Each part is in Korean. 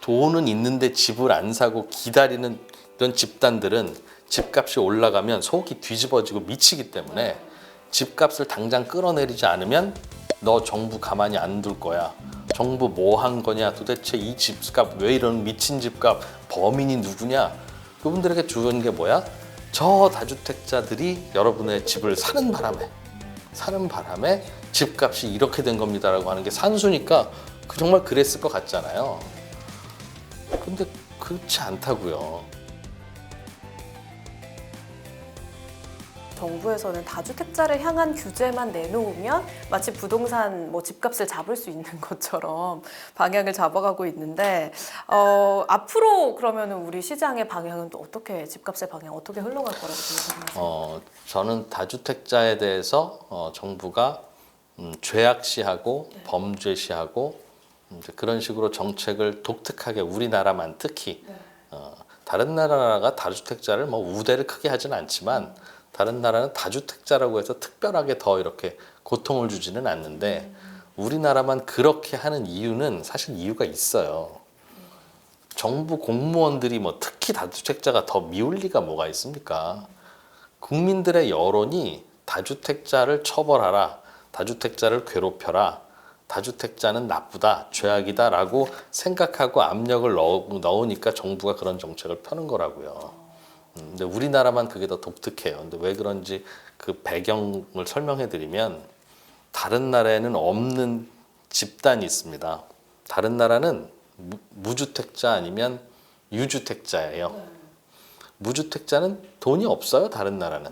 돈은 있는데 집을 안 사고 기다리는 이런 집단들은 집값이 올라가면 속이 뒤집어지고 미치기 때문에 집값을 당장 끌어내리지 않으면 너 정부 가만히 안 둘 거야. 정부 뭐 한 거냐? 도대체 이 집값 왜 이런 미친 집값 범인이 누구냐? 그분들에게 주는 게 뭐야? 저 다주택자들이 여러분의 집을 사는 바람에 집값이 이렇게 된 겁니다라고 하는 게 산수니까 정말 그랬을 것 같잖아요. 근데 그렇지 않다고요. 정부에서는 다주택자를 향한 규제만 내놓으면 마치 부동산 집값을 잡을 수 있는 것처럼 방향을 잡아가고 있는데 앞으로 그러면 우리 시장의 방향은 또 어떻게 집값의 방향 어떻게 흘러갈 거라고 생각하세요? 저는 다주택자에 대해서 정부가 죄악시하고 범죄시하고 이제 그런 식으로 정책을 독특하게 우리나라만 특히 다른 나라가 다주택자를 우대를 크게 하지는 않지만 다른 나라는 다주택자라고 해서 특별하게 더 이렇게 고통을 주지는 않는데 우리나라만 그렇게 하는 이유는 사실 이유가 있어요. 정부 공무원들이 특히 다주택자가 더 미울 리가 뭐가 있습니까? 국민들의 여론이 다주택자를 처벌하라, 다주택자를 괴롭혀라, 다주택자는 나쁘다, 죄악이다 라고 생각하고 압력을 넣으니까 정부가 그런 정책을 펴는 거라고요. 근데 우리나라만 그게 더 독특해요. 근데 왜 그런지 그 배경을 설명해 드리면 다른 나라에는 없는 집단이 있습니다. 다른 나라는 무주택자 아니면 유주택자예요. 무주택자는 돈이 없어요. 다른 나라는.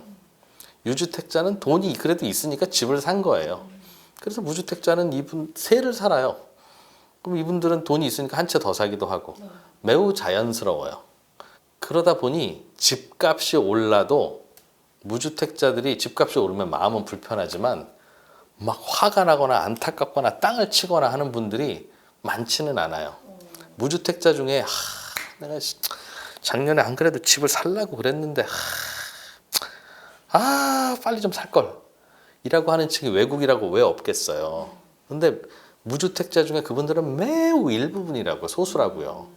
유주택자는 돈이 그래도 있으니까 집을 산 거예요. 그래서 무주택자는 세를 살아요. 그럼 이분들은 돈이 있으니까 한 채 더 사기도 하고 매우 자연스러워요. 그러다 보니 집값이 올라도 무주택자들이 집값이 오르면 마음은 불편하지만 막 화가 나거나 안타깝거나 땅을 치거나 하는 분들이 많지는 않아요. 무주택자 중에 내가 작년에 안 그래도 집을 살라고 그랬는데 빨리 좀 살 걸 이라고 하는 층이 외국이라고 왜 없겠어요. 근데 무주택자 중에 그분들은 매우 일부분이라고 소수라고요.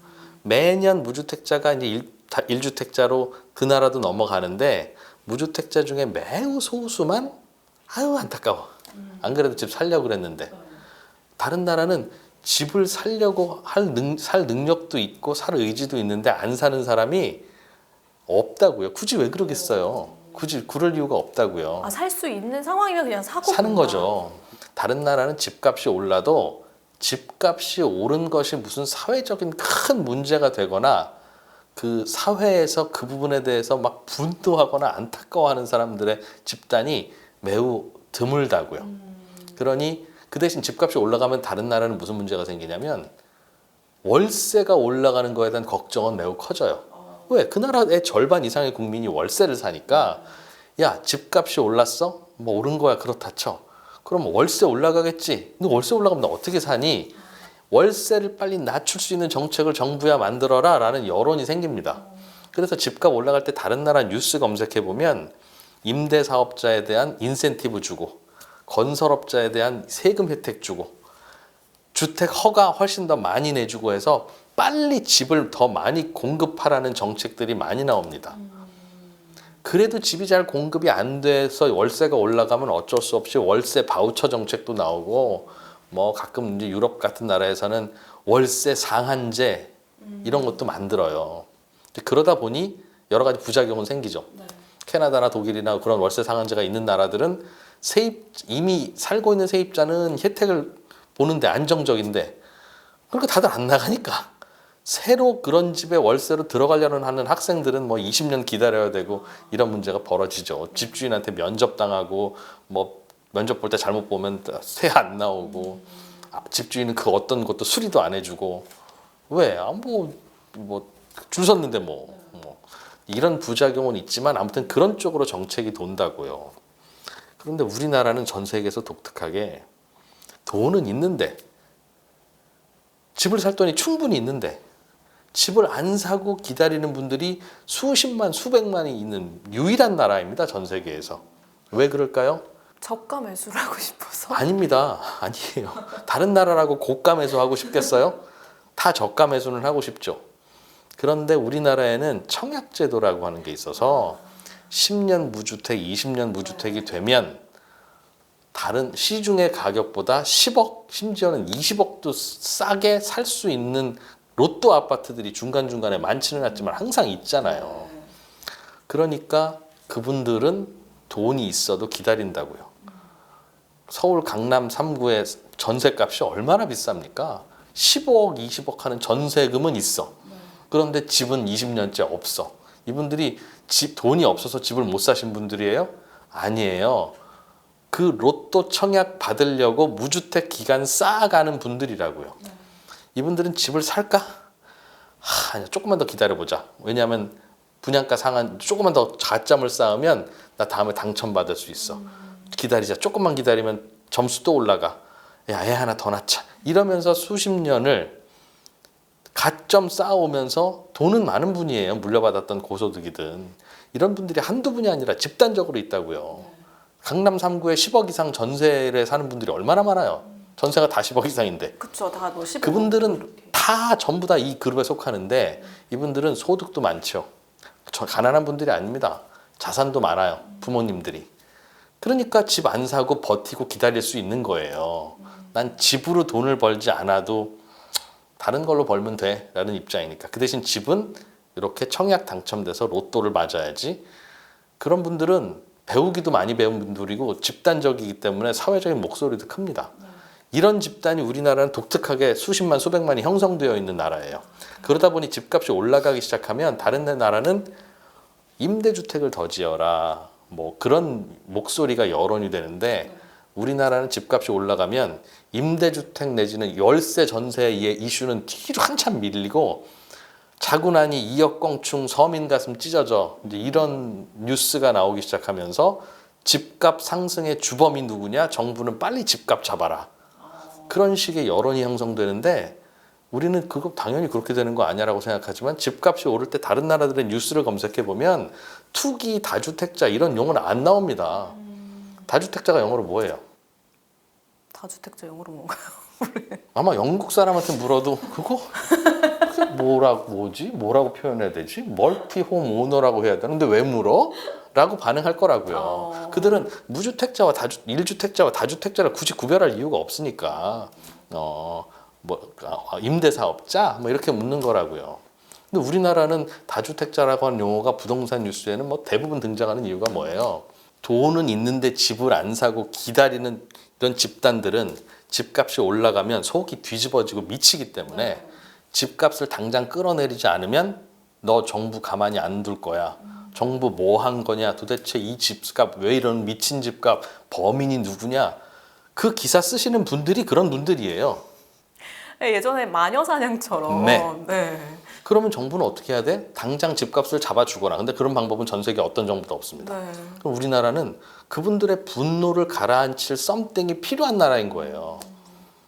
매년 무주택자가 이제 1주택자로 그 나라도 넘어가는데 무주택자 중에 매우 소수만 안타까워. 안 그래도 집 살려고 그랬는데 다른 나라는 집을 살려고 살 능력도 있고 살 의지도 있는데 안 사는 사람이 없다고요. 굳이 왜 그러겠어요. 굳이 그럴 이유가 없다고요. 살 수 있는 상황이면 그냥 사는 거죠. 다른 나라는 집값이 올라도 집값이 오른 것이 무슨 사회적인 큰 문제가 되거나 그 사회에서 그 부분에 대해서 막 분노하거나 안타까워하는 사람들의 집단이 매우 드물다고요. 그러니 그 대신 집값이 올라가면 다른 나라는 무슨 문제가 생기냐면 월세가 올라가는 거에 대한 걱정은 매우 커져요. 왜? 그 나라의 절반 이상의 국민이 월세를 사니까 야, 집값이 올랐어? 오른 거야 그렇다 쳐. 그럼 월세 올라가겠지. 근데 월세 올라가면 너 어떻게 사니? 월세를 빨리 낮출 수 있는 정책을 정부야 만들어라 라는 여론이 생깁니다. 그래서 집값 올라갈 때 다른 나라 뉴스 검색해 보면 임대사업자에 대한 인센티브 주고 건설업자에 대한 세금 혜택 주고 주택 허가 훨씬 더 많이 내주고 해서 빨리 집을 더 많이 공급하라는 정책들이 많이 나옵니다. 그래도 집이 잘 공급이 안 돼서 월세가 올라가면 어쩔 수 없이 월세 바우처 정책도 나오고 가끔 이제 유럽 같은 나라에서는 월세 상한제 이런 것도 만들어요. 그러다 보니 여러 가지 부작용은 생기죠. 캐나다나 독일이나 그런 월세 상한제가 있는 나라들은 이미 살고 있는 세입자는 혜택을 보는데 안정적인데 그러니까 다들 안 나가니까 새로 그런 집에 월세로 들어가려는 하는 학생들은 20년 기다려야 되고 이런 문제가 벌어지죠. 집주인한테 면접당하고 면접 볼 때 잘못 보면 세 안 나오고 집주인은 그 어떤 것도 수리도 안 해주고 왜? 줄 섰는데 이런 부작용은 있지만 아무튼 그런 쪽으로 정책이 돈다고요. 그런데 우리나라는 전 세계에서 독특하게 돈은 있는데 집을 살 돈이 충분히 있는데 집을 안 사고 기다리는 분들이 수십만 수백만이 있는 유일한 나라입니다. 전 세계에서. 왜 그럴까요? 저가 매수를 하고 싶어서? 아닙니다. 아니에요. 다른 나라라고 고가 매수하고 싶겠어요? 다 저가 매수는 하고 싶죠. 그런데 우리나라에는 청약제도라고 하는 게 있어서 10년 무주택, 20년 무주택이 되면 다른 시중의 가격보다 10억, 심지어는 20억도 싸게 살 수 있는 로또 아파트들이 중간중간에 많지는 않지만 항상 있잖아요. 그러니까 그분들은 돈이 있어도 기다린다고요. 서울 강남 3구의 전세값이 얼마나 비쌉니까? 15억, 20억 하는 전세금은 있어. 그런데 집은 20년째 없어. 이분들이 돈이 없어서 집을 못 사신 분들이에요? 아니에요. 그 로또 청약 받으려고 무주택 기간 쌓아가는 분들이라고요. 이분들은 집을 살까? 아니야, 조금만 더 기다려보자. 왜냐하면 분양가 상한 조금만 더 가점을 쌓으면 나 다음에 당첨받을 수 있어. 기다리자. 조금만 기다리면 점수 또 올라가. 야, 애 하나 더 낳자. 이러면서 수십 년을 가점 쌓아오면서 돈은 많은 분이에요. 물려받았던 고소득이든. 이런 분들이 한두 분이 아니라 집단적으로 있다고요. 강남 3구에 10억 이상 전세를 사는 분들이 얼마나 많아요. 전세가 다 10억 이상인데. 그쵸, 다 뭐 15억. 그분들은 다 전부 다 이 그룹에 속하는데 이분들은 소득도 많죠. 가난한 분들이 아닙니다. 자산도 많아요. 부모님들이. 그러니까 집 안 사고 버티고 기다릴 수 있는 거예요. 난 집으로 돈을 벌지 않아도 다른 걸로 벌면 돼 라는 입장이니까. 그 대신 집은 이렇게 청약 당첨돼서 로또를 맞아야지. 그런 분들은 배우기도 많이 배운 분들이고 집단적이기 때문에 사회적인 목소리도 큽니다. 이런 집단이 우리나라는 독특하게 수십만 수백만이 형성되어 있는 나라예요. 그러다 보니 집값이 올라가기 시작하면 다른 나라는 임대주택을 더 지어라 뭐 그런 목소리가 여론이 되는데 우리나라는 집값이 올라가면 임대주택 내지는 월세 전세의 이슈는 뒤로 한참 밀리고 자고 나니 2억 껑충 서민 가슴 찢어져 이제 이런 뉴스가 나오기 시작하면서 집값 상승의 주범이 누구냐? 정부는 빨리 집값 잡아라. 그런 식의 여론이 형성되는데 우리는 그거 당연히 그렇게 되는 거 아니야라고 생각하지만 집값이 오를 때 다른 나라들의 뉴스를 검색해 보면 투기, 다주택자 이런 용어는 안 나옵니다. 다주택자가 영어로 뭐예요? 다주택자 영어로 뭔가요? 아마 영국 사람한테 물어도 그거 뭐라고 표현해야 되지? 멀티홈 오너라고 해야 되는데 왜 물어? 라고 반응할 거라고요. 그들은 무주택자와 1주택자와 다주택자를 굳이 구별할 이유가 없으니까 임대사업자 뭐 이렇게 묻는 거라고요. 근데 우리나라는 다주택자라고 하는 용어가 부동산 뉴스에는 뭐 대부분 등장하는 이유가 뭐예요? 돈은 있는데 집을 안 사고 기다리는 이런 집단들은 집값이 올라가면 속이 뒤집어지고 미치기 때문에 집값을 당장 끌어내리지 않으면 너 정부 가만히 안 둘 거야. 정부 뭐 한 거냐? 도대체 이 집값 왜 이런 미친 집값 범인이 누구냐? 그 기사 쓰시는 분들이 그런 분들이에요. 예전에 마녀사냥처럼. 네. 그러면 정부는 어떻게 해야 돼? 당장 집값을 잡아주거나. 근데 그런 방법은 전 세계 어떤 정부도 없습니다. 그럼 우리나라는 그분들의 분노를 가라앉힐 썸띵이 필요한 나라인 거예요.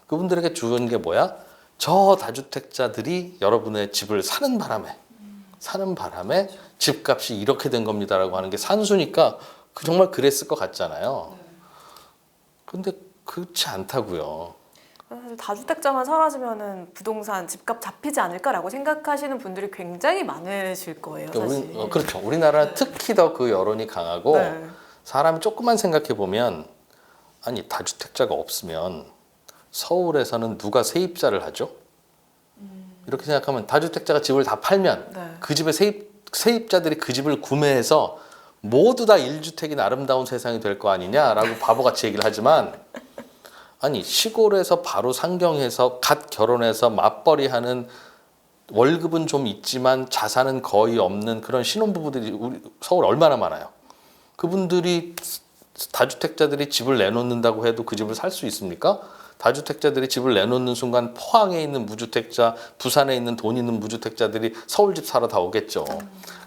그분들에게 주는 게 뭐야? 저 다주택자들이 여러분의 집을 사는 바람에 집값이 이렇게 된 겁니다라고 하는 게 산수니까 정말 그랬을 것 같잖아요. 근데 그렇지 않다고요. 사실 다주택자만 사라지면은 부동산 집값 잡히지 않을까라고 생각하시는 분들이 굉장히 많으실 거예요. 사실. 그렇죠. 우리나라는 특히 더 그 여론이 강하고 사람이 조금만 생각해 보면 아니 다주택자가 없으면 서울에서는 누가 세입자를 하죠? 이렇게 생각하면 다주택자가 집을 다 팔면 그 집의 세입자들이 그 집을 구매해서 모두 다 1주택인 아름다운 세상이 될 거 아니냐라고 바보같이 얘기를 하지만 아니 시골에서 바로 상경해서 갓 결혼해서 맞벌이하는 월급은 좀 있지만 자산은 거의 없는 그런 신혼부부들이 우리 서울 얼마나 많아요. 그분들이 다주택자들이 집을 내놓는다고 해도 그 집을 살 수 있습니까? 다주택자들이 집을 내놓는 순간 포항에 있는 무주택자, 부산에 있는 돈 있는 무주택자들이 서울집 사러 다 오겠죠.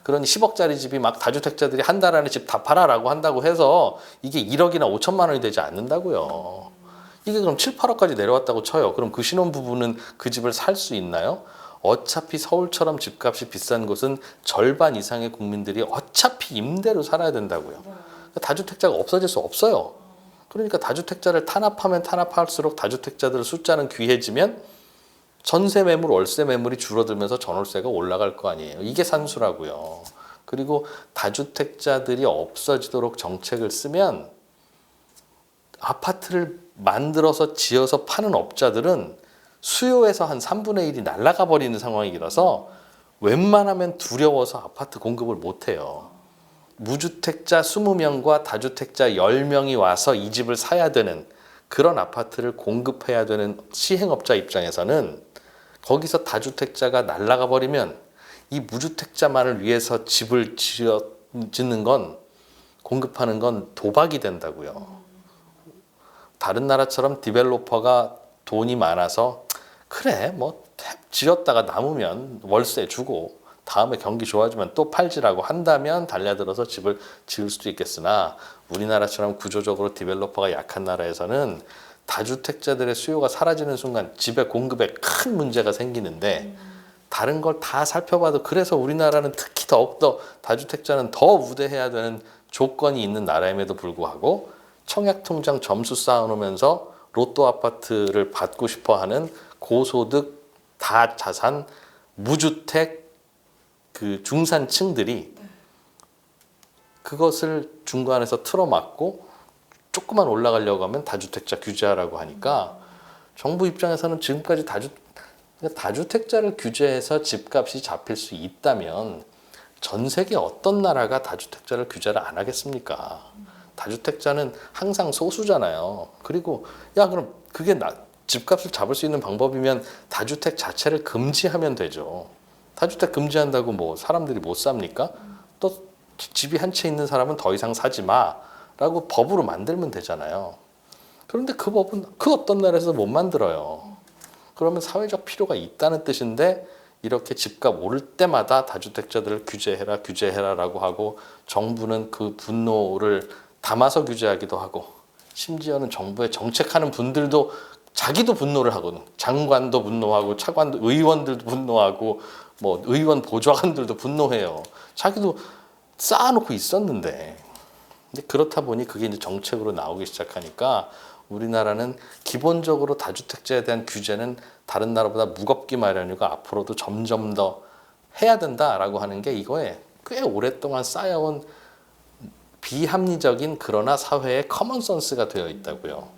그러니 10억짜리 집이 막 다주택자들이 한 달 안에 집 다 팔아라고 한다고 해서 이게 1억이나 5천만 원이 되지 않는다고요. 이게 그럼 7, 8억까지 내려왔다고 쳐요. 그럼 그 신혼부부는 그 집을 살 수 있나요? 어차피 서울처럼 집값이 비싼 곳은 절반 이상의 국민들이 어차피 임대로 살아야 된다고요. 다주택자가 없어질 수 없어요. 그러니까 다주택자를 탄압하면 탄압할수록 다주택자들 숫자는 귀해지면 전세 매물, 월세 매물이 줄어들면서 전월세가 올라갈 거 아니에요. 이게 산수라고요. 그리고 다주택자들이 없어지도록 정책을 쓰면 아파트를 만들어서 지어서 파는 업자들은 수요에서 한 3분의 1이 날아가 버리는 상황이라서 웬만하면 두려워서 아파트 공급을 못 해요. 무주택자 20명과 다주택자 10명이 와서 이 집을 사야 되는 그런 아파트를 공급해야 되는 시행업자 입장에서는 거기서 다주택자가 날아가 버리면 이 무주택자만을 위해서 집을 짓는 건 공급하는 건 도박이 된다고요. 다른 나라처럼 디벨로퍼가 돈이 많아서 그래 뭐 지었다가 남으면 월세 주고 다음에 경기 좋아지면 또 팔지라고 한다면 달려들어서 집을 지을 수도 있겠으나 우리나라처럼 구조적으로 디벨로퍼가 약한 나라에서는 다주택자들의 수요가 사라지는 순간 집의 공급에 큰 문제가 생기는데 다른 걸 다 살펴봐도 그래서 우리나라는 특히 더욱더 다주택자는 더 우대해야 되는 조건이 있는 나라임에도 불구하고 청약통장 점수 쌓아놓으면서 로또 아파트를 받고 싶어하는 고소득 다자산 무주택 그 중산층들이 그것을 중간에서 틀어막고 조금만 올라가려고 하면 다주택자 규제하라고 하니까 정부 입장에서는 지금까지 다주택자를 규제해서 집값이 잡힐 수 있다면 전 세계 어떤 나라가 다주택자를 규제를 안 하겠습니까? 다주택자는 항상 소수잖아요. 그리고 야 그럼 그게 집값을 잡을 수 있는 방법이면 다주택 자체를 금지하면 되죠. 다주택 금지한다고 뭐 사람들이 못 삽니까? 또 집이 한 채 있는 사람은 더 이상 사지 마라고 법으로 만들면 되잖아요. 그런데 그 법은 그 어떤 나라에서 못 만들어요. 그러면 사회적 필요가 있다는 뜻인데 이렇게 집값 오를 때마다 다주택자들을 규제해라라고 하고 정부는 그 분노를 담아서 규제하기도 하고 심지어는 정부에 정책하는 분들도 자기도 분노를 하거든. 장관도 분노하고 차관도 의원들도 분노하고 뭐 의원 보좌관들도 분노해요. 자기도 쌓아놓고 있었는데 근데 그렇다 보니 그게 이제 정책으로 나오기 시작하니까 우리나라는 기본적으로 다주택자에 대한 규제는 다른 나라보다 무겁기 마련이고 앞으로도 점점 더 해야 된다라고 하는 게 이거에 꽤 오랫동안 쌓여온 비합리적인 그러나 사회의 커먼센스가 되어 있다고요.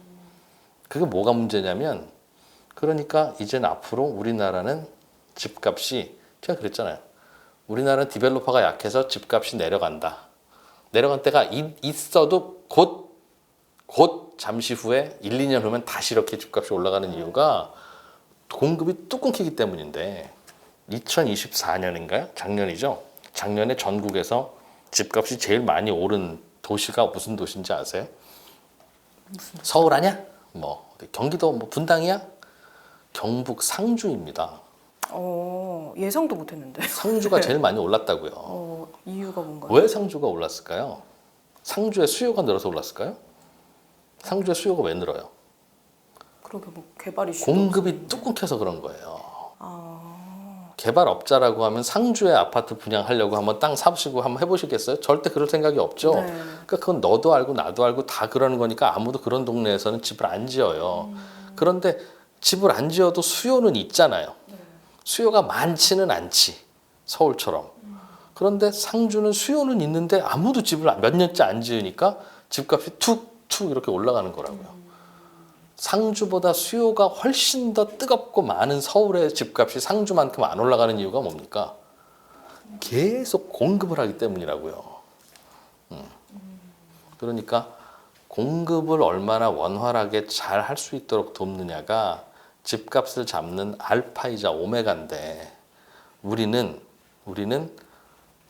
그게 뭐가 문제냐면 그러니까 이제는 앞으로 우리나라는 집값이 제가 그랬잖아요. 우리나라는 디벨로퍼가 약해서 집값이 내려간다. 내려간 때가 있어도 곧 잠시 후에 1, 2년 후면 다시 이렇게 집값이 올라가는 이유가 공급이 뚝 끊기기 때문인데 2024년인가요? 작년이죠. 작년에 전국에서 집값이 제일 많이 오른 도시가 무슨 도시인지 아세요? 서울 아니야? 뭐 경기도 뭐 분당이야? 경북 상주입니다. 예상도 못했는데. 상주가 제일 많이 올랐다고요. 이유가 뭔가요? 왜 상주가 올랐을까요? 상주의 수요가 늘어서 올랐을까요? 상주의 수요가 왜 늘어요? 그러게 뭐 개발 이슈. 공급이 뚝 끊겨서 그런 거예요. 개발업자라고 하면 상주에 아파트 분양하려고 한번 땅 사시고 한번 해보시겠어요? 절대 그럴 생각이 없죠. 네. 그러니까 그건 너도 알고 나도 알고 다 그러는 거니까 아무도 그런 동네에서는 집을 안 지어요. 그런데 집을 안 지어도 수요는 있잖아요. 수요가 많지는 않지. 서울처럼. 그런데 상주는 수요는 있는데 아무도 집을 몇 년째 안 지으니까 집값이 툭툭 이렇게 올라가는 거라고요. 상주보다 수요가 훨씬 더 뜨겁고 많은 서울의 집값이 상주만큼 안 올라가는 이유가 뭡니까? 계속 공급을 하기 때문이라고요. 그러니까 공급을 얼마나 원활하게 잘 할 수 있도록 돕느냐가 집값을 잡는 알파이자 오메가인데 우리는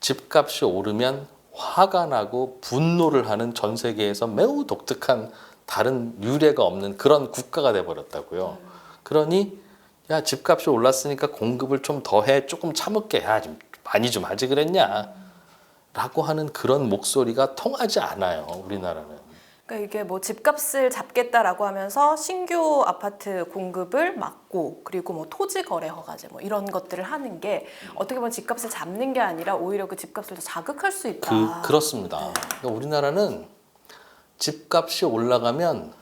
집값이 오르면 화가 나고 분노를 하는 전 세계에서 매우 독특한 다른 유례가 없는 그런 국가가 돼버렸다고요. 그러니 야 집값이 올랐으니까 공급을 좀 더 해 조금 참을게 야 좀 많이 좀 하지 그랬냐 라고 하는 그런 목소리가 통하지 않아요. 우리나라는. 그러니까 이게 뭐 집값을 잡겠다라고 하면서 신규 아파트 공급을 막고 그리고 뭐 토지 거래 허가제 뭐 이런 것들을 하는 게 어떻게 보면 집값을 잡는 게 아니라 오히려 그 집값을 더 자극할 수 있다. 그렇습니다. 그러니까 우리나라는 집값이 올라가면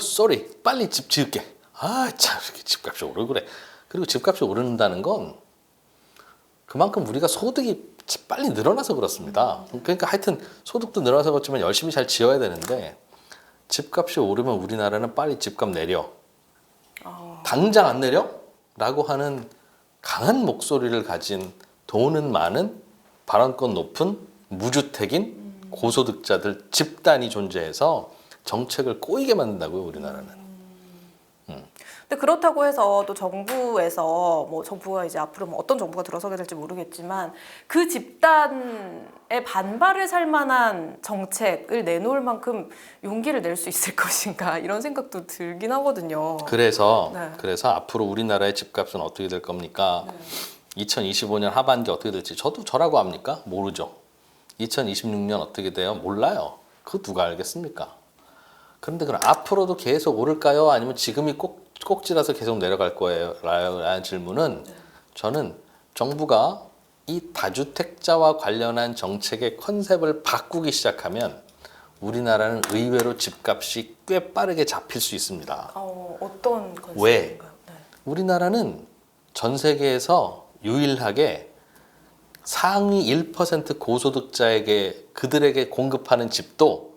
쏘리 빨리 집 지을게. 아, 참, 이렇게 집값이 오르고 그래. 그리고 집값이 오른다는 건 그만큼 우리가 소득이 빨리 늘어나서 그렇습니다. 그러니까 하여튼 소득도 늘어나서 그렇지만 열심히 잘 지어야 되는데 집값이 오르면 우리나라는 빨리 집값 내려. 당장 안 내려? 라고 하는 강한 목소리를 가진 돈은 많은 발언권 높은 무주택인 고소득자들 집단이 존재해서 정책을 꼬이게 만든다고요, 우리나라는. 근데 그렇다고 해서 또 정부에서 뭐 정부가 이제 앞으로 뭐 어떤 정부가 들어서게 될지 모르겠지만 그 집단의 반발을 살 만한 정책을 내놓을 만큼 용기를 낼 수 있을 것인가 이런 생각도 들긴 하거든요. 그래서 네. 앞으로 우리나라의 집값은 어떻게 될 겁니까? 2025년 하반기 어떻게 될지 저라고 합니까? 모르죠. 2026년 어떻게 돼요? 몰라요. 그거 누가 알겠습니까? 그런데 그럼 앞으로도 계속 오를까요? 아니면 지금이 꼭지라서 계속 내려갈 거예요? 라는 질문은 저는 정부가 이 다주택자와 관련한 정책의 컨셉을 바꾸기 시작하면 우리나라는 의외로 집값이 꽤 빠르게 잡힐 수 있습니다. 어떤 컨셉인가요? 왜? 네. 우리나라는 전 세계에서 유일하게 상위 1% 고소득자에게 그들에게 공급하는 집도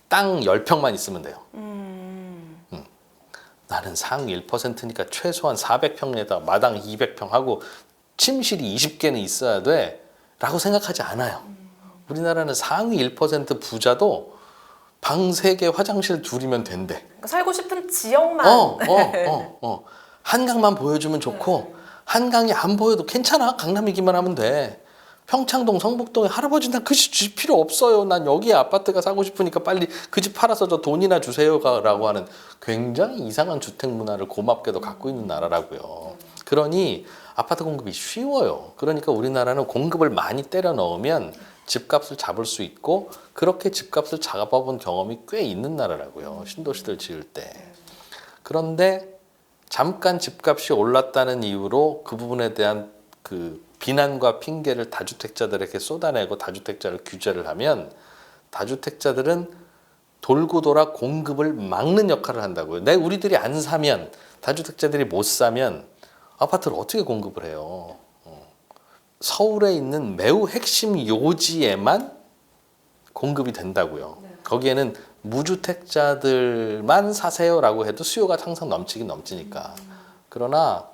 땅 10평만 있으면 돼요. 나는 상위 1%니까 최소한 400평에다 마당 200평 하고 침실이 20개는 있어야 돼 라고 생각하지 않아요. 우리나라는 상위 1% 부자도 방 3개 화장실 2이면 된대. 그러니까 살고 싶은 지역만 한강만 보여주면 좋고 한강이 안 보여도 괜찮아. 강남이기만 하면 돼. 평창동, 성북동에 할아버지는 그 집 필요 없어요. 난 여기에 아파트가 사고 싶으니까 빨리 그 집 팔아서 저 돈이나 주세요라고 하는 굉장히 이상한 주택 문화를 고맙게도 갖고 있는 나라라고요. 그러니 아파트 공급이 쉬워요. 그러니까 우리나라는 공급을 많이 때려 넣으면 집값을 잡을 수 있고 그렇게 집값을 잡아본 경험이 꽤 있는 나라라고요. 신도시들 지을 때. 그런데 잠깐 집값이 올랐다는 이유로 그 부분에 대한 그 비난과 핑계를 다주택자들에게 쏟아내고 다주택자를 규제를 하면 다주택자들은 돌고 돌아 공급을 막는 역할을 한다고요. 우리들이 안 사면 다주택자들이 못 사면 아파트를 어떻게 공급을 해요? 서울에 있는 매우 핵심 요지에만 공급이 된다고요. 거기에는 무주택자들만 사세요라고 해도 수요가 항상 넘치긴 넘치니까. 그러나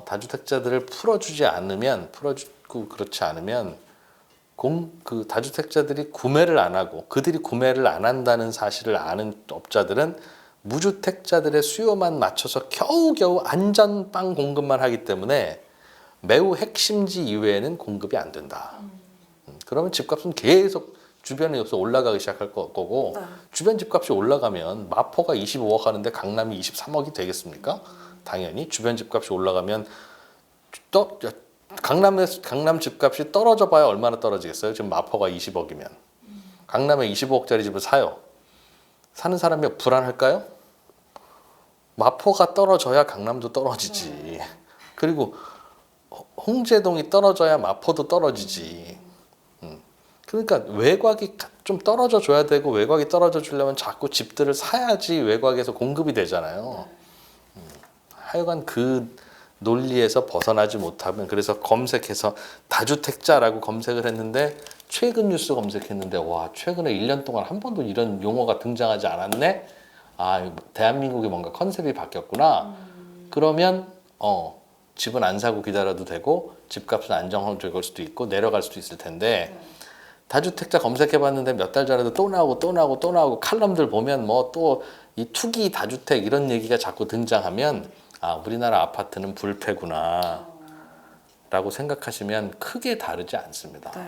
다주택자들을 풀어주고 그렇지 않으면 그 다주택자들이 구매를 안 하고 그들이 구매를 안 한다는 사실을 아는 업자들은 무주택자들의 수요만 맞춰서 겨우겨우 안전빵 공급만 하기 때문에 매우 핵심지 이외에는 공급이 안 된다. 그러면 집값은 계속 주변에 없어 올라가기 시작할 거고 주변 집값이 올라가면 마포가 25억 하는데 강남이 23억이 되겠습니까? 당연히 주변 집값이 올라가면 또 강남 집값이 떨어져 봐야 얼마나 떨어지겠어요? 지금 마포가 20억이면 강남에 25억짜리 집을 사요. 사는 사람이 불안할까요? 마포가 떨어져야 강남도 떨어지지. 그리고 홍제동이 떨어져야 마포도 떨어지지. 그러니까 외곽이 좀 떨어져 줘야 되고 외곽이 떨어져 주려면 자꾸 집들을 사야지 외곽에서 공급이 되잖아요. 하여간 그 논리에서 벗어나지 못하면 그래서 검색해서 다주택자라고 검색을 했는데 최근 뉴스 검색했는데 와 최근에 1년 동안 한 번도 이런 용어가 등장하지 않았네. 아 대한민국이 뭔가 컨셉이 바뀌었구나. 그러면 집은 안 사고 기다려도 되고 집값은 안정될 수도 있고 내려갈 수도 있을 텐데 다주택자 검색해봤는데 몇 달 전에도 또 나오고 칼럼들 보면 뭐 또 이 투기 다주택 이런 얘기가 자꾸 등장하면 아 우리나라 아파트는 불패구나 라고 생각하시면 크게 다르지 않습니다. 네.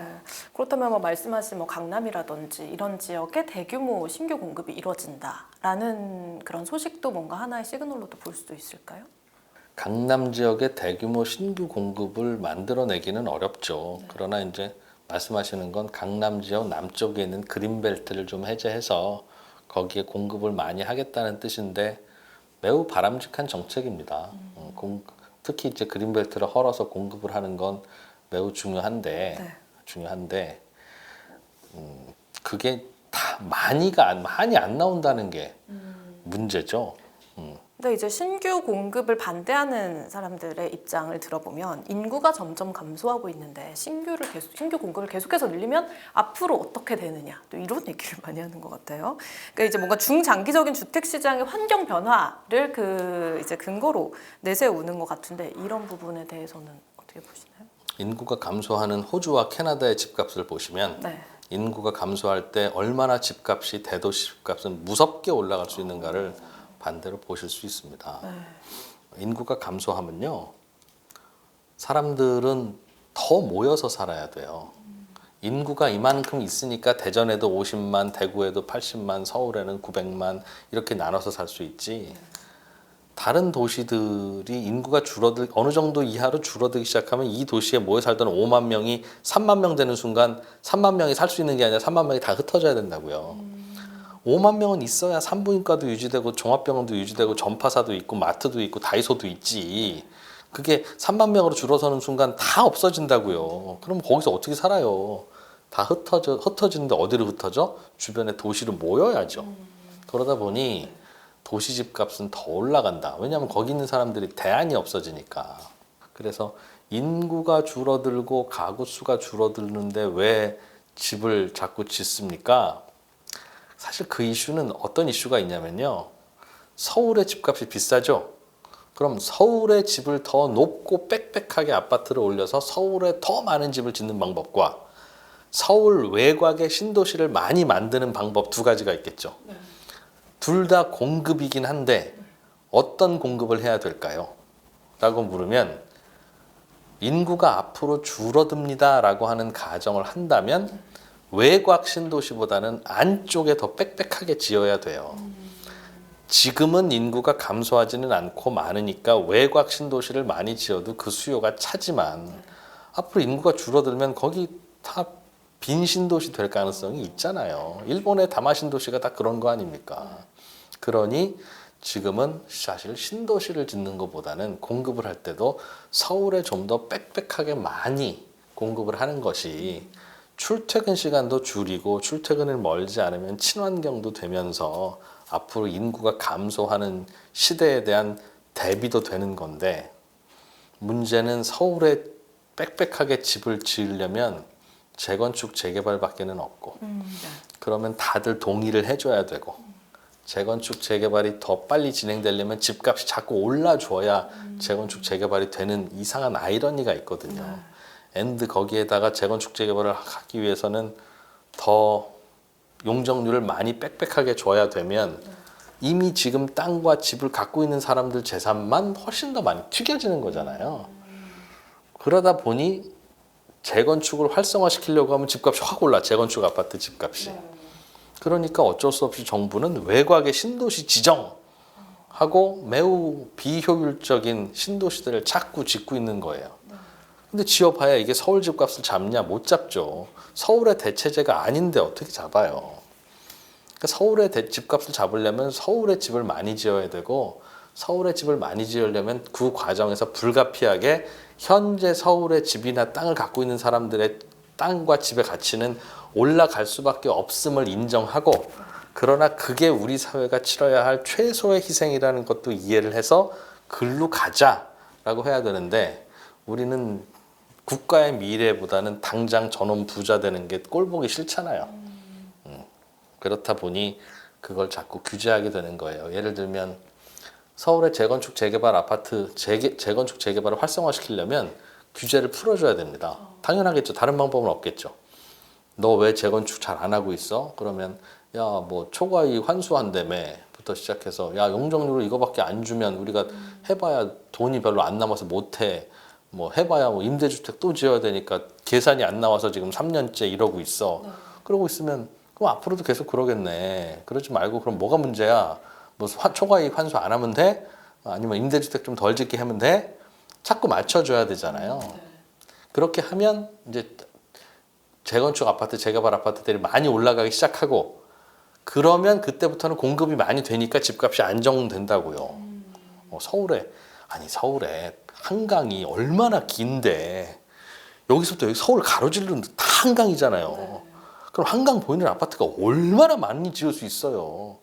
그렇다면 뭐 말씀하신 뭐 강남이라든지 이런 지역에 대규모 신규 공급이 이루어진다라는 그런 소식도 뭔가 하나의 시그널로도 볼 수도 있을까요? 강남 지역에 대규모 신규 공급을 만들어내기는 어렵죠. 그러나 이제 말씀하시는 건 강남 지역 남쪽에 있는 그린벨트를 좀 해제해서 거기에 공급을 많이 하겠다는 뜻인데 매우 바람직한 정책입니다. 특히 이제 그린벨트를 헐어서 공급을 하는 건 매우 중요한데 그게 다 많이 안 나온다는 게 문제죠. 근데 이제 신규 공급을 반대하는 사람들의 입장을 들어보면 인구가 점점 감소하고 있는데 신규 공급을 계속해서 늘리면 앞으로 어떻게 되느냐 또 이런 얘기를 많이 하는 것 같아요. 그러니까 이제 뭔가 중장기적인 주택 시장의 환경 변화를 이제 근거로 내세우는 것 같은데 이런 부분에 대해서는 어떻게 보시나요? 인구가 감소하는 호주와 캐나다의 집값을 보시면 네. 인구가 감소할 때 얼마나 집값이 대도시 집값은 무섭게 올라갈 수 있는가를 반대로 보실 수 있습니다. 인구가 감소하면요, 사람들은 더 모여서 살아야 돼요. 인구가 이만큼 있으니까 대전에도 50만, 대구에도 80만, 서울에는 900만 이렇게 나눠서 살 수 있지. 다른 도시들이 인구가 어느 정도 이하로 줄어들기 시작하면 이 도시에 모여 살던 5만 명이 3만 명 되는 순간 3만 명이 살 수 있는 게 아니라 3만 명이 다 흩어져야 된다고요. 5만 명은 있어야 산부인과도 유지되고 종합병원도 유지되고 전파사도 있고 마트도 있고 다이소도 있지. 그게 3만 명으로 줄어서는 순간 다 없어진다고요. 그럼 거기서 어떻게 살아요? 다 흩어지는데 어디로 흩어져? 주변에 도시로 모여야죠. 그러다 보니 도시 집값은 더 올라간다. 왜냐하면 거기 있는 사람들이 대안이 없어지니까. 그래서 인구가 줄어들고 가구 수가 줄어드는데 왜 집을 자꾸 짓습니까? 사실 그 이슈는 어떤 이슈가 있냐면요. 서울의 집값이 비싸죠. 그럼 서울의 집을 더 높고 빽빽하게 아파트를 올려서 서울에 더 많은 집을 짓는 방법과 서울 외곽의 신도시를 많이 만드는 방법 두 가지가 있겠죠. 둘 다 공급이긴 한데 어떤 공급을 해야 될까요? 라고 물으면 인구가 앞으로 줄어듭니다 라고 하는 가정을 한다면 외곽 신도시보다는 안쪽에 더 빽빽하게 지어야 돼요. 지금은 인구가 감소하지는 않고 많으니까 외곽 신도시를 많이 지어도 그 수요가 차지만 앞으로 인구가 줄어들면 거기 다 빈 신도시 될 가능성이 있잖아요. 일본의 다마 신도시가 다 그런 거 아닙니까? 그러니 지금은 사실 신도시를 짓는 것보다는 공급을 할 때도 서울에 좀 더 빽빽하게 많이 공급을 하는 것이 출퇴근 시간도 줄이고 출퇴근을 멀지 않으면 친환경도 되면서 앞으로 인구가 감소하는 시대에 대한 대비도 되는 건데 문제는 서울에 빽빽하게 집을 지으려면 재건축 재개발밖에는 없고 그러면 다들 동의를 해줘야 되고 재건축 재개발이 더 빨리 진행되려면 집값이 자꾸 올라줘야 재건축 재개발이 되는 이상한 아이러니가 있거든요. 앤드 거기에다가 재건축 재개발을 하기 위해서는 더 용적률을 많이 빽빽하게 줘야 되면 이미 지금 땅과 집을 갖고 있는 사람들 재산만 훨씬 더 많이 튀겨지는 거잖아요. 그러다 보니 재건축을 활성화시키려고 하면 집값이 확 올라. 재건축 아파트 집값이. 그러니까 어쩔 수 없이 정부는 외곽의 신도시 지정하고 매우 비효율적인 신도시들을 자꾸 짓고 있는 거예요. 근데 지어봐야 이게 서울 집값을 잡냐? 못 잡죠. 서울의 대체제가 아닌데 어떻게 잡아요? 그러니까 서울의 집값을 잡으려면 서울의 집을 많이 지어야 되고 서울의 집을 많이 지으려면 그 과정에서 불가피하게 현재 서울의 집이나 땅을 갖고 있는 사람들의 땅과 집의 가치는 올라갈 수밖에 없음을 인정하고 그러나 그게 우리 사회가 치러야 할 최소의 희생이라는 것도 이해를 해서 글로 가자라고 해야 되는데 우리는 국가의 미래보다는 당장 저놈 부자 되는 게 꼴보기 싫잖아요. 그렇다 보니 그걸 자꾸 규제하게 되는 거예요. 예를 들면 서울의 재건축 재개발 아파트 재건축 재개발을 활성화시키려면 규제를 풀어줘야 됩니다. 당연하겠죠. 다른 방법은 없겠죠. 너 왜 재건축 잘 안 하고 있어? 그러면 야 뭐 초과이익 환수한다며부터 시작해서 야 용적률을 이거밖에 안 주면 우리가 해봐야 돈이 별로 안 남아서 못해. 뭐 해봐야 뭐 임대주택 또 지어야 되니까 계산이 안 나와서 지금 3년째 이러고 있어. 그러고 있으면 그럼 앞으로도 계속 그러겠네. 그러지 말고 그럼 뭐가 문제야? 뭐 초과이익 환수 안 하면 돼? 아니면 임대주택 좀 덜 짓게 하면 돼? 자꾸 맞춰줘야 되잖아요. 그렇게 하면 이제 재건축 아파트, 재개발 아파트들이 많이 올라가기 시작하고 그러면 그때부터는 공급이 많이 되니까 집값이 안정된다고요. 서울에 한강이 얼마나 긴데 여기서부터 여기 서울 가로지르는 다 한강이잖아요. 그럼 한강 보이는 아파트가 얼마나 많이 지을 수 있어요.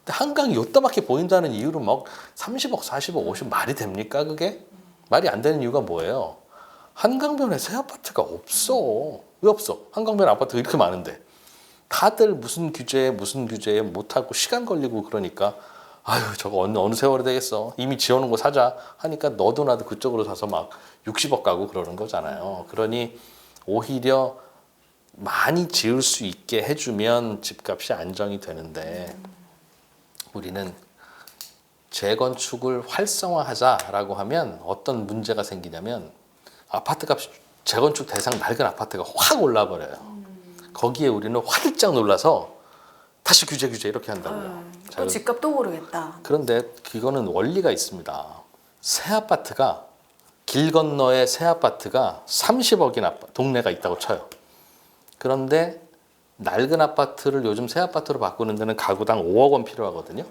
근데 한강이 요따밖에 보인다는 이유로 막 30억, 40억, 50억 말이 됩니까 그게? 말이 안 되는 이유가 뭐예요? 한강변에 새 아파트가 없어. 왜 없어? 한강변에 아파트가 이렇게 많은데. 다들 무슨 규제에 못하고 시간 걸리고 그러니까 아유 저거 어느 세월이 되겠어. 이미 지어놓은 거 사자 하니까 너도 나도 그쪽으로 사서 막 60억 가고 그러는 거잖아요. 그러니 오히려 많이 지을 수 있게 해주면 집값이 안정이 되는데 우리는 재건축을 활성화하자라고 하면 어떤 문제가 생기냐면 아파트 값이 재건축 대상 낡은 아파트가 확 올라버려요. 거기에 우리는 화들짝 놀라서 다시 규제 이렇게 한다고요. 또 집값 또 오르겠다. 그런데 그거는 원리가 있습니다. 새 아파트가 길 건너에 새 아파트가 30억인 동네가 있다고 쳐요. 그런데 낡은 아파트를 요즘 새 아파트로 바꾸는 데는 가구당 5억 원 필요하거든요.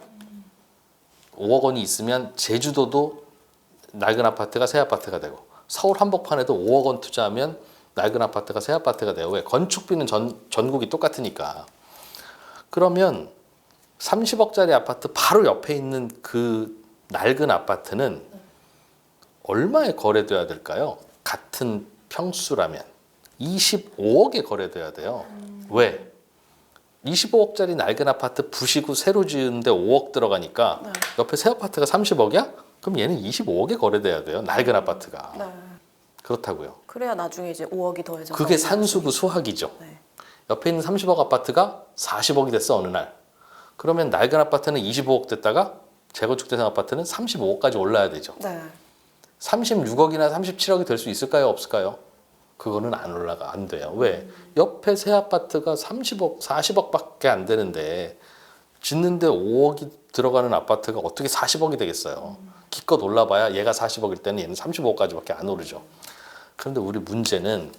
5억 원이 있으면 제주도도 낡은 아파트가 새 아파트가 되고 서울 한복판에도 5억 원 투자하면 낡은 아파트가 새 아파트가 돼요. 왜? 건축비는 전국이 똑같으니까. 그러면 30억짜리 아파트 바로 옆에 있는 그 낡은 아파트는 얼마에 거래돼야 될까요? 같은 평수라면 25억에 거래돼야 돼요. 왜? 25억짜리 낡은 아파트 부시고 새로 지은데 5억 들어가니까 네. 옆에 새 아파트가 30억이야? 그럼 얘는 25억에 거래돼야 돼요. 낡은 아파트가. 네. 그렇다고요. 그래야 나중에 이제 5억이 더해져서 그게 산수구 수학이죠. 네. 옆에 있는 30억 아파트가 40억이 됐어 어느 날. 그러면 낡은 아파트는 25억 됐다가 재건축 대상 아파트는 35억까지 올라야 되죠. 네. 36억이나 37억이 될 수 있을까요? 없을까요? 그거는 안 돼요. 왜? 옆에 새 아파트가 30억, 40억밖에 안 되는데 짓는데 5억이 들어가는 아파트가 어떻게 40억이 되겠어요? 기껏 올라봐야 얘가 40억일 때는 얘는 35억까지밖에 안 오르죠. 그런데 우리 문제는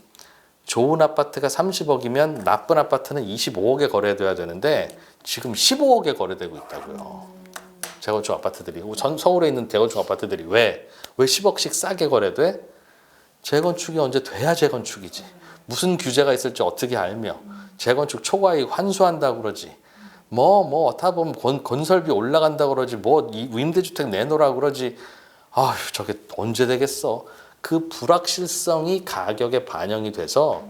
좋은 아파트가 30억이면 나쁜 아파트는 25억에 거래돼야 되는데 지금 15억에 거래되고 있다고요. 재건축 아파트들이. 서울에 있는 재건축 아파트들이 왜 10억씩 싸게 거래돼? 재건축이 언제 돼야 재건축이지. 무슨 규제가 있을지 어떻게 알며 재건축 초과이익 환수한다고 그러지. 다 보면 건설비 올라간다고 그러지. 임대주택 내놓으라고 그러지. 아휴 저게 언제 되겠어. 그 불확실성이 가격에 반영이 돼서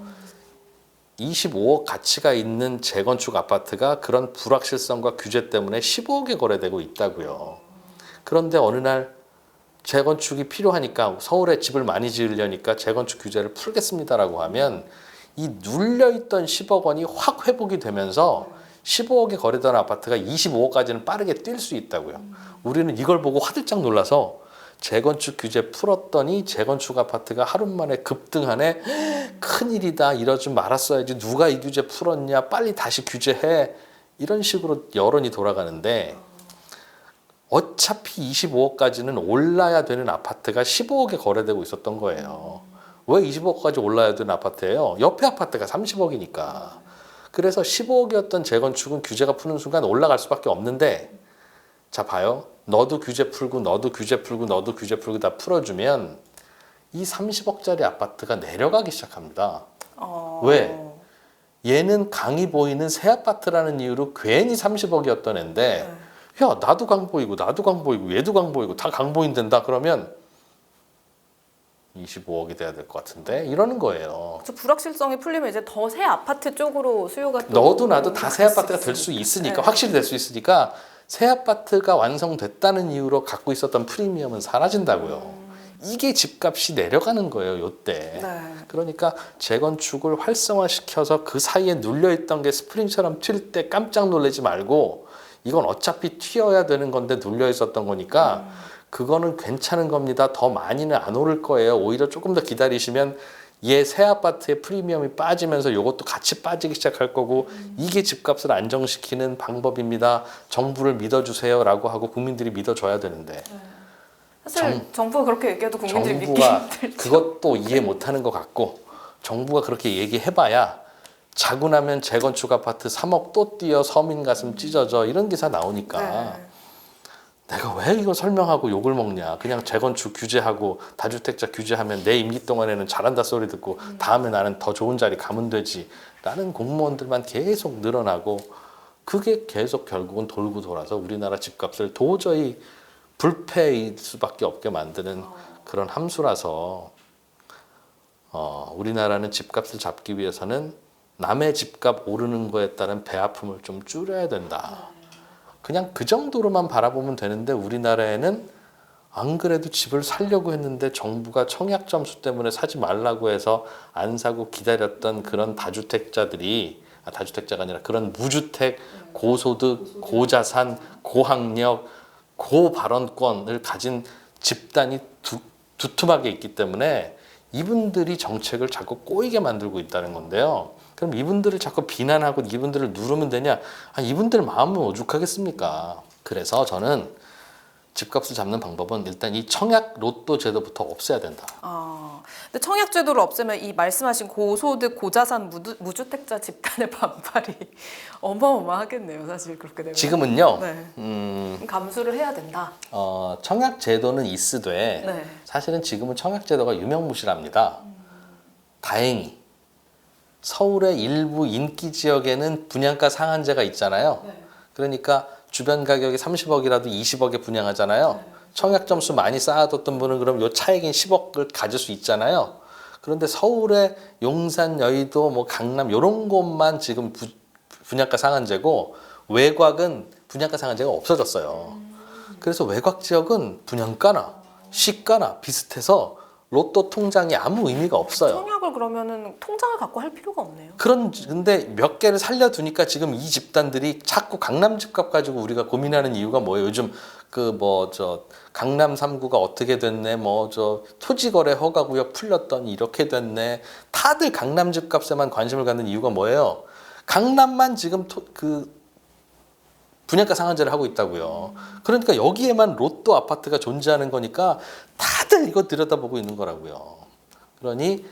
25억 가치가 있는 재건축 아파트가 그런 불확실성과 규제 때문에 15억에 거래되고 있다고요. 그런데 어느 날 재건축이 필요하니까 서울에 집을 많이 지으려니까 재건축 규제를 풀겠습니다라고 하면 이 눌려있던 10억 원이 확 회복이 되면서 15억에 거래되는 아파트가 25억까지는 빠르게 뛸 수 있다고요. 우리는 이걸 보고 화들짝 놀라서 재건축 규제 풀었더니 재건축 아파트가 하루 만에 급등하네. 큰일이다. 이러지 말았어야지. 누가 이 규제 풀었냐. 빨리 다시 규제해. 이런 식으로 여론이 돌아가는데 어차피 25억까지는 올라야 되는 아파트가 15억에 거래되고 있었던 거예요. 왜 25억까지 올라야 되는 아파트예요? 옆에 아파트가 30억이니까. 그래서 15억이었던 재건축은 규제가 푸는 순간 올라갈 수밖에 없는데 자 봐요. 너도 규제 풀고 너도 규제 풀고 너도 규제 풀고 다 풀어주면 이 30억짜리 아파트가 내려가기 시작합니다. 왜? 얘는 강이 보이는 새 아파트라는 이유로 괜히 30억이었던 애인데 야 나도 강 보이고 나도 강 보이고 얘도 강 보이고 다 강 보인단다 그러면 25억이 돼야 될 것 같은데 이러는 거예요. 그 불확실성이 풀리면 이제 더 새 아파트 쪽으로 수요가 또 너도 나도 다 새 아파트가 될 수 있으니까 네. 확실히 될 수 있으니까 새 아파트가 완성됐다는 이유로 갖고 있었던 프리미엄은 사라진다고요. 이게 집값이 내려가는 거예요, 요때. 네. 그러니까 재건축을 활성화시켜서 그 사이에 눌려있던 게 스프링처럼 튈 때 깜짝 놀라지 말고 이건 어차피 튀어야 되는 건데 눌려있었던 거니까 그거는 괜찮은 겁니다. 더 많이는 안 오를 거예요. 오히려 조금 더 기다리시면 얘 새 아파트의 프리미엄이 빠지면서 이것도 같이 빠지기 시작할 거고 이게 집값을 안정시키는 방법입니다. 정부를 믿어주세요라고 하고 국민들이 믿어줘야 되는데 사실 정부가 그렇게 얘기해도 국민들이 믿기 정부가 힘들죠. 그것도 이해 못하는 것 같고 정부가 그렇게 얘기해봐야 자고 나면 재건축 아파트 3억 또 뛰어 서민 가슴 찢어져 이런 기사 나오니까 네. 내가 왜 이거 설명하고 욕을 먹냐. 그냥 재건축 규제하고 다주택자 규제하면 내 임기 동안에는 잘한다 소리 듣고 다음에 나는 더 좋은 자리 가면 되지 라는 공무원들만 계속 늘어나고 그게 계속 결국은 돌고 돌아서 우리나라 집값을 도저히 불패일 수밖에 없게 만드는 그런 함수라서 우리나라는 집값을 잡기 위해서는 남의 집값 오르는 거에 따른 배아픔을 좀 줄여야 된다. 그냥 그 정도로만 바라보면 되는데 우리나라에는 안 그래도 집을 사려고 했는데 정부가 청약 점수 때문에 사지 말라고 해서 안 사고 기다렸던 그런 다주택자가 아니라 그런 무주택, 고소득, 고자산, 고학력, 고발언권을 가진 집단이 두툼하게 있기 때문에 이분들이 정책을 자꾸 꼬이게 만들고 있다는 건데요. 그럼 이분들을 자꾸 비난하고 이분들을 누르면 되냐? 이분들 마음은 오죽하겠습니까? 그래서 저는 집값을 잡는 방법은 일단 이 청약 로또 제도부터 없애야 된다. 근데 청약 제도를 없애면 이 말씀하신 고소득 고자산 무주택자 집단의 반발이 어마어마하겠네요. 사실 그렇게 되면. 지금은요. 네. 감수를 해야 된다. 청약 제도는 있으되 네. 사실은 지금은 청약 제도가 유명무실합니다. 다행히 서울의 일부 인기 지역에는 분양가 상한제가 있잖아요. 네. 그러니까 주변 가격이 30억이라도 20억에 분양하잖아요. 청약 점수 많이 쌓아뒀던 분은 그럼 요 차액인 10억을 가질 수 있잖아요. 그런데 서울의 용산, 여의도, 뭐 강남 이런 곳만 지금 분양가 상한제고 외곽은 분양가 상한제가 없어졌어요. 그래서 외곽 지역은 분양가나 시가나 비슷해서 로또 통장이 아무 의미가 없어요. 청약을 그러면은 통장을 갖고 할 필요가 없네요. 근데 몇 개를 살려두니까 지금 이 집단들이 자꾸 강남 집값 가지고 우리가 고민하는 이유가 뭐예요? 요즘 강남 3구가 어떻게 됐네, 토지거래 허가구역 풀렸더니 이렇게 됐네. 다들 강남 집값에만 관심을 갖는 이유가 뭐예요? 강남만 지금 분양가 상한제를 하고 있다고요. 그러니까 여기에만 로또 아파트가 존재하는 거니까 다들 이거 들여다보고 있는 거라고요. 그러니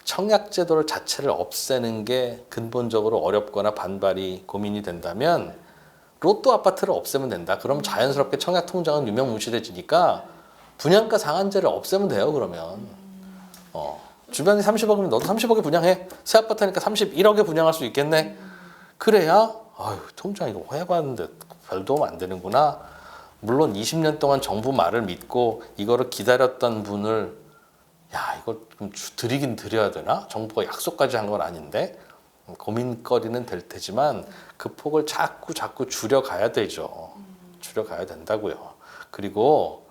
청약 제도를 자체를 없애는 게 근본적으로 어렵거나 반발이 고민이 된다면 로또 아파트를 없애면 된다. 그럼 자연스럽게 청약 통장은 유명무실해지니까 분양가 상한제를 없애면 돼요. 그러면 주변이 30억이면 너도 30억에 분양해. 새 아파트니까 31억에 분양할 수 있겠네. 그래야 통장 이거 해봤는데 별 도움 안 되는구나. 물론 20년 동안 정부 말을 믿고 이거를 기다렸던 분을 이거 좀 드리긴 드려야 되나? 정부가 약속까지 한 건 아닌데 고민거리는 될 테지만 그 폭을 자꾸 줄여가야 되죠. 줄여가야 된다고요. 그리고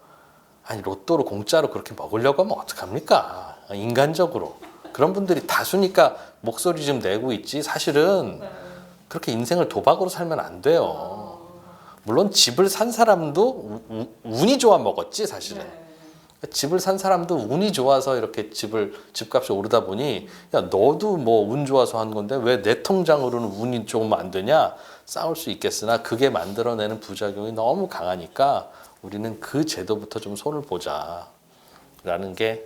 로또로 공짜로 그렇게 먹으려고 하면 어떡합니까? 인간적으로. 그런 분들이 다수니까 목소리 좀 내고 있지 사실은 그렇게 인생을 도박으로 살면 안 돼요. 물론 집을 산 사람도 운이 좋아 먹었지 사실은. 집을 산 사람도 운이 좋아서 이렇게 집값이 오르다 보니 너도 운 좋아서 한 건데 왜 내 통장으로는 운이 조금 안 되냐 싸울 수 있겠으나 그게 만들어내는 부작용이 너무 강하니까 우리는 그 제도부터 좀 손을 보자라는 게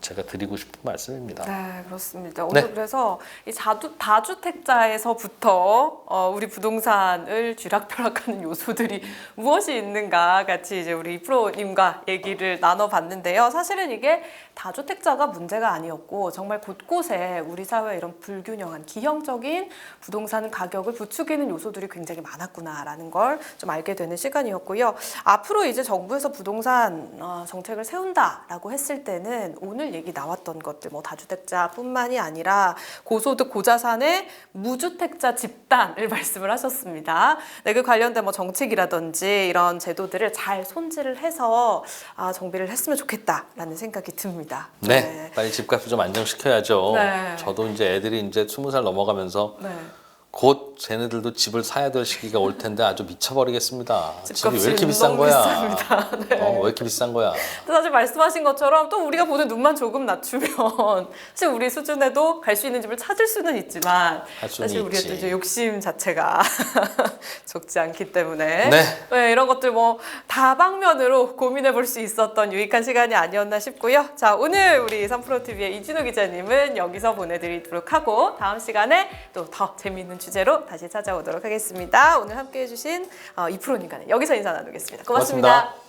제가 드리고 싶은 말씀입니다. 네, 그렇습니다. 오늘 그래서 이 다주택자에서부터 우리 부동산을 쥐락펴락하는 요소들이 무엇이 있는가 같이 이제 우리 프로님과 얘기를 나눠봤는데요. 사실은 이게 다주택자가 문제가 아니었고 정말 곳곳에 우리 사회에 이런 불균형한 기형적인 부동산 가격을 부추기는 요소들이 굉장히 많았구나라는 걸 좀 알게 되는 시간이었고요. 앞으로 이제 정부에서 부동산 정책을 세운다라고 했을 때는 오늘 얘기 나왔던 것들 다주택자뿐만이 아니라 고소득 고자산의 무주택자 집단을 말씀을 하셨습니다. 네, 그 관련된 정책이라든지 이런 제도들을 잘 손질을 해서 정비를 했으면 좋겠다라는 생각이 듭니다. 네, 빨리 집값을 좀 안정시켜야죠. 네. 저도 이제 애들이 이제 20살 넘어가면서 곧 쟤네들도 집을 사야 될 시기가 올 텐데 아주 미쳐버리겠습니다. 집이 왜 이렇게 비싼 거야? 비쌉니다. 네. 왜 이렇게 비싼 거야? 사실 말씀하신 것처럼 또 우리가 보는 눈만 조금 낮추면 사실 우리 수준에도 갈 수 있는 집을 찾을 수는 있지만 사실 우리가 또 이제 욕심 자체가 적지 않기 때문에 네, 이런 것들 다방면으로 고민해 볼 수 있었던 유익한 시간이 아니었나 싶고요. 자, 오늘 우리 3프로TV의 이진우 기자님은 여기서 보내드리도록 하고 다음 시간에 또 더 재미있는 주제로 다시 찾아오도록 하겠습니다. 오늘 함께해 주신 이프로님과는 여기서 인사 나누겠습니다. 고맙습니다.